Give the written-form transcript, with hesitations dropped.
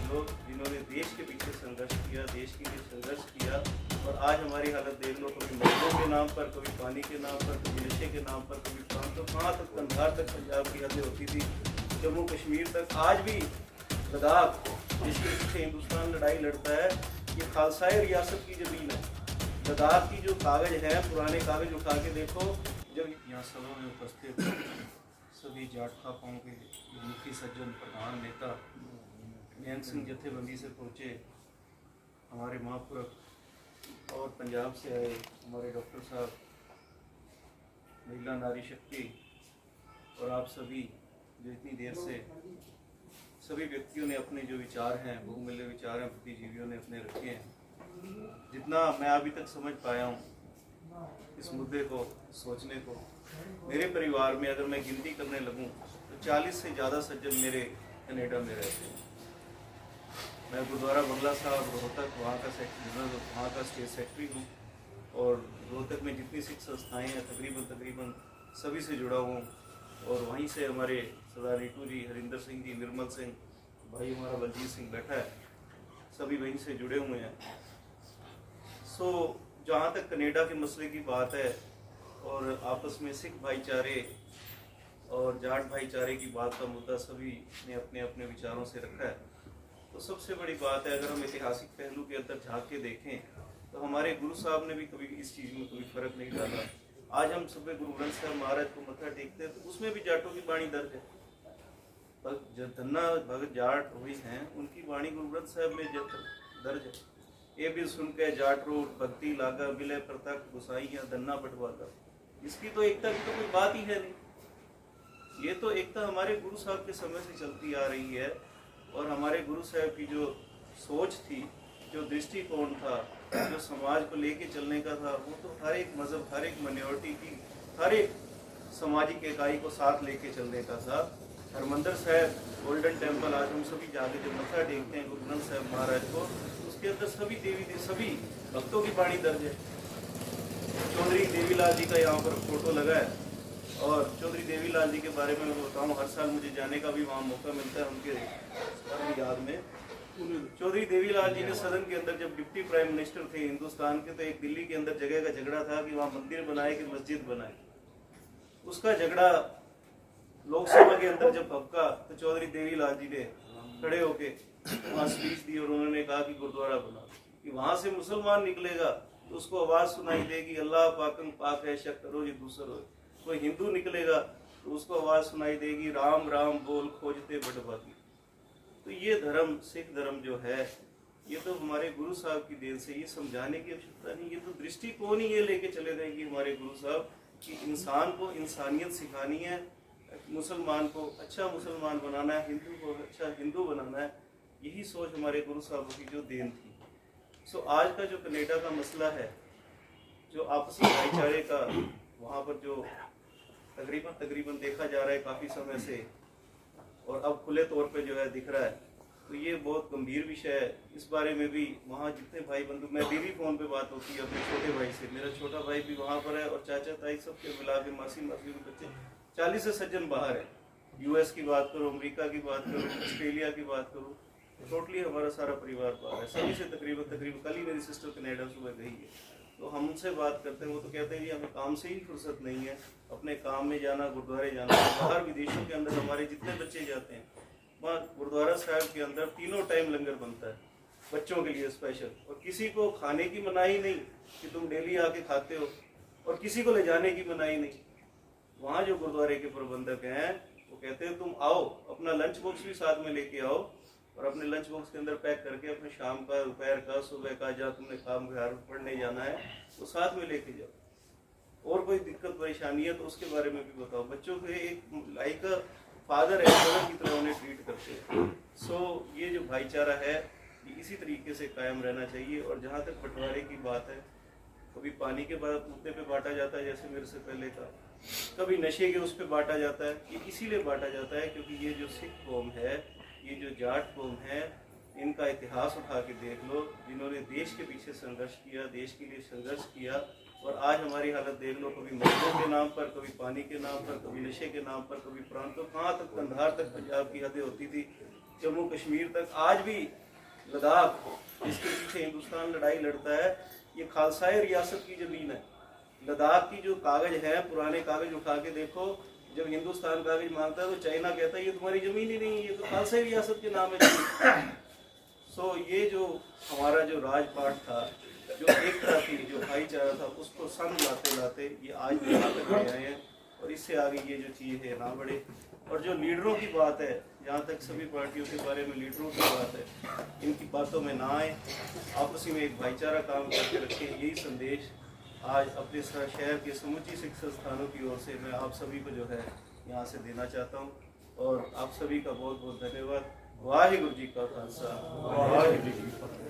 लो, जिन्होंने देश के पीछे संघर्ष किया, देश के लिए संघर्ष किया, और आज हमारी हालत देख लो, कभी मजदूरों के नाम पर, कभी पानी के नाम पर, कभी नशे के नाम पर, कभी प्रांत, तो कहाँ तक कंधार तक पंजाब की हदें होती थी, जम्मू कश्मीर तक। आज भी लद्दाख जिसके पीछे हिंदुस्तान लड़ाई लड़ता है, ये खालसाई रियासत की ज़मीन है। लद्दाख की जो कागज़ है, पुराने कागज़ उठा के देखो। जब यहाँ सभा में उपस्थित सभी जाट खापाओं के मुखी सज्जन, प्रधान, नेता निहंग सिंह जत्थेबंदी से पहुँचे, हमारे महापुरुष और पंजाब से आए हमारे डॉक्टर साहब, महिला नारी शक्ति, और आप सभी जो इतनी देर से सभी व्यक्तियों ने अपने जो विचार हैं, बहुमूल्य विचार हैं, बुद्धिजीवियों ने अपने रखे हैं। जितना मैं अभी तक समझ पाया हूँ इस मुद्दे को सोचने को, मेरे परिवार में अगर मैं गिनती करने लगूँ तो 40 से ज़्यादा सज्जन मेरे कनाडा में रहते हैं। मैं गुरुद्वारा बंगला साहब रोहतक, वहाँ का सेक्रेटरी, वहाँ का स्टेट सेक्रेटरी हूँ, और रोहतक में जितनी सिख संस्थाएँ हैं तकरीबन सभी से जुड़ा हूँ। और वहीं से हमारे सरदार रीटू जी, हरिंदर सिंह जी, निर्मल सिंह भाई, हमारा बलजीत सिंह बैठा है, सभी वहीं से जुड़े हुए हैं। सो जहाँ तक कनाडा के मसले की बात है और आपस में सिख भाईचारे और जाट भाईचारे की बात का मुद्दा सभी ने अपने अपने विचारों से रखा है, तो सबसे बड़ी बात है, अगर हम ऐतिहासिक पहलू के अंदर झांक के देखें तो हमारे गुरु साहब ने भी कभी इस चीज़ में कोई फर्क नहीं डाला। आज हम सुबह गुरु ग्रंथ साहब महाराज को मत्था टेकते हैं तो उसमें भी जाटों की वाणी दर्ज है। जो धन्ना भगत जाट हुई हैं, उनकी वाणी गुरु ग्रंथ साहब में दर्ज है। ये भी सुन के जाट रोट भक्ति लागा, विलय प्रतक गुसाइया धन्ना बटवागा। इसकी तो एकता की तो कोई बात ही है नहीं। ये तो एकता हमारे गुरु साहब के समय से चलती आ रही है, और हमारे गुरु साहब की जो सोच थी, जो दृष्टिकोण था, जो समाज को लेके चलने का था, वो तो हर एक मजहब, हर एक माइनॉरिटी की, हर एक सामाजिक इकाई को साथ लेके चलने का था। हरमंदिर साहब, गोल्डन टेम्पल, आज हम सभी जाके जब मत्था टेकते हैं गुरु ग्रंथ साहब महाराज को, उसके अंदर सभी भक्तों की वाणी दर्ज है। चौधरी देवीलाल जी का यहाँ पर फोटो लगा है, और चौधरी देवीलाल जी के बारे में मैं बताऊँ, हर साल मुझे जाने का भी वहाँ मौका मिलता है उनके याद में। चौधरी देवीलाल जी ने सदन के अंदर जब डिप्टी प्राइम मिनिस्टर थे हिंदुस्तान के, तो एक दिल्ली के अंदर जगह का झगड़ा था कि वहाँ मंदिर बनाए कि मस्जिद बनाए। उसका झगड़ा लोकसभा के अंदर जब भपका तो चौधरी देवीलाल जी ने खड़े होके वहाँ स्पीच दी, और उन्होंने कहा कि गुरुद्वारा बना, कि वहाँ से मुसलमान निकलेगा तो उसको आवाज़ सुनाई देगी, अल्लाह पाकम पाक है शक करो ये दूसर हो। कोई हिंदू निकलेगा तो उसको आवाज़ सुनाई देगी, राम राम बोल खोजते बटभागी। तो ये धर्म, सिख धर्म जो है, ये तो हमारे गुरु साहब की देन से, ये समझाने की आवश्यकता नहीं, ये तो दृष्टिकोण ही ये लेके चले गए कि हमारे गुरु साहब कि इंसान को इंसानियत सिखानी है, मुसलमान को अच्छा मुसलमान बनाना है, हिंदू को अच्छा हिंदू बनाना है। यही सोच हमारे गुरु साहब की जो देन थी। सो आज का जो कनाडा का मसला है, जो आपसी भाईचारे का वहाँ पर जो तकरीबन देखा जा रहा है काफ़ी समय से, और अब खुले तौर पे जो है दिख रहा है, तो ये बहुत गंभीर विषय है। इस बारे में भी वहाँ जितने भाई बंधु, मैं डेली फ़ोन पे बात होती है अपने छोटे भाई से, मेरा छोटा भाई भी वहाँ पर है, और चाचा ताई सबके मिला के मासी के बच्चे 40 से सज्जन बाहर है। US की बात करो, अमेरिका की बात करो, ऑस्ट्रेलिया की बात करो, टोटली हमारा सारा परिवार बाहर है। सभी से तकरीबन कल ही मेरी सिस्टर कनाडा सुबह गई है, तो हम उनसे बात करते हैं, वो तो कहते हैं जी हमें काम से ही फुर्सत नहीं है, अपने काम में जाना, गुरुद्वारे जाना। बाहर विदेशों के अंदर हमारे जितने बच्चे जाते हैं, वहाँ गुरुद्वारा साहब के अंदर 3 टाइम लंगर बनता है बच्चों के लिए स्पेशल, और किसी को खाने की मनाही नहीं कि तुम डेली आके खाते हो, और किसी को ले जाने की मनाही नहीं। वहाँ जो गुरुद्वारे के प्रबंधक हैं वो कहते हैं तुम आओ, अपना लंच बॉक्स भी साथ में लेके आओ, और अपने लंच बॉक्स के अंदर पैक करके अपने शाम का, दोपहर का, सुबह का, जहाँ तुमने काम घर पढ़ने जाना है वो साथ में लेके जाओ। और कोई दिक्कत परेशानी है तो उसके बारे में भी बताओ। बच्चों को एक लाइक फादर है, मदर की तरह उन्हें ट्रीट करते हैं। सो ये जो भाईचारा है ये इसी तरीके से कायम रहना चाहिए। और जहाँ तक बंटवारे की बात है, कभी पानी के मुद्दे पे बांटा जाता है जैसे मेरे से पहले का, कभी नशे के उस पर बांटा जाता है। ये इसीलिए बांटा जाता है क्योंकि ये जो सिख कौम है, ये जो जाट कौम है, इनका इतिहास उठा के देख लो, जिन्होंने देश के पीछे संघर्ष किया, देश के लिए संघर्ष किया, और आज हमारी हालत देख लो, कभी मजदूरों के नाम पर, कभी पानी के नाम पर, कभी नशे के नाम पर, कभी प्रांत, तो कहाँ तक कंधार तक पंजाब की हदें होती थी, जम्मू कश्मीर तक, आज भी लद्दाख जिसके पीछे हिंदुस्तान लड़ाई लड़ता है, ये खालसाई रियासत की ज़मीन है। लद्दाख की जो कागज़ है, पुराने कागज़ उठा के देखो, जब हिंदुस्तान कागज़ मांगता है तो चाइना कहता है ये तुम्हारी ज़मीन ही नहीं है, ये तो खालसाई रियासत के नाम है। सो ये जो हमारा जो राजपाट था, जो एकता थी, जो भाईचारा था, उसको संग लाते लाते ये आज यहाँ तक ले आए हैं, और इससे आगे ये जो चीज़ है ना बढ़े। और जो लीडरों की बात है, जहाँ तक सभी पार्टियों के बारे में लीडरों की बात है, इनकी बातों में ना आए, आपसी में एक भाईचारा काम करके रखें, यही संदेश आज अपने शहर के समूची शिक्षण स्थानों की ओर से मैं आप सभी को जो है यहाँ से देना चाहता हूँ। और आप सभी का बहुत बहुत धन्यवाद। वाहिगुरु जी का खालसा, वाहिगुरु जी की फतेह।